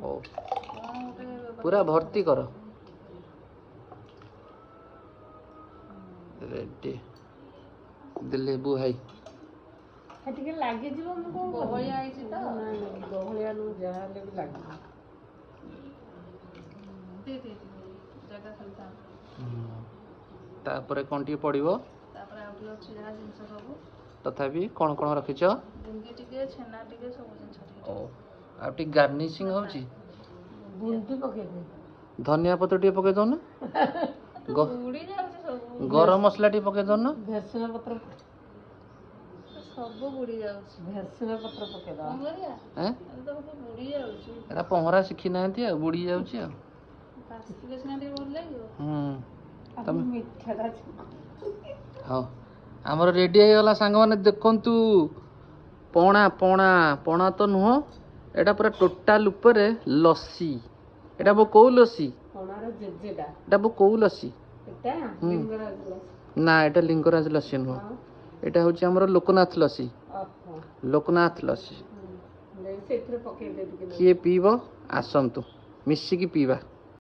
ओ पूरा भर्ती कर रेडी लेबू भाई ଟିକେ ଲାଗିଯିବ ମୁଁ କଣ ଗହଳିଆ ହେଇଛି ତ ଗହଳିଆ ନୁ ଯାହା ହେଲେ ବି ଲାଗିବ ଜାଗା ଖାଲି तापर कौन टी पड़ो ତାପରେ ଆଉ ଟିକେ ଅଛି ଯାହା ଜିନିଷ ସବୁ तथापि कौन कौन रखिछ ବୁନ୍ଦି ଟିକେ ଛେନା ଟିକେ ସବୁ ଜିନିଷ ଟିକେ ओ आ टी गार्निशिंग होची ବୁନ୍ଦି ପକେଇଦେ धनिया पत्र टी पके दो ना ଉଡି ଯାଉଛି ସବୁ गरम मसला टी पके दो ना ଭେସୁଙ୍ଗା ପତ୍ର ସବୁ ବୁଡି ଯାଉଛି ଭେସୁଙ୍ଗା ପତ୍ର ପକେଇଦବା କଣ କରିବା हैं ଏବେ ତ ସବୁ ବୁଡି ଯାଉଛି एरा पहरा शिखी नांती आ बुड़ी जाउची आ ବାସିଲେ ସିନା ଟିକେ ଭଲ ଲାଗିବ तम ମିଠାଟା हाँ आमर रेडी हो गला सांग माने देखंतु पणा पणा पणा तो नुह एटा पूरा टोटाल ऊपर लस्सी एटा बो को लस्सी ପଣାର ଜେଜେଟା एटा बो को लस्सी ଏଟା ଲିଙ୍ଗରାଜ ଲସି ना एटा लिंगराज लस्सी नुह एटा होची हमर लोकनाथ लस्सी ଓହୋ लोकनाथ लस्सी ସେଇଥିରେ ପକେଇଦେ ଟିକେ किए पीब आसंतु मिसिकी पीबा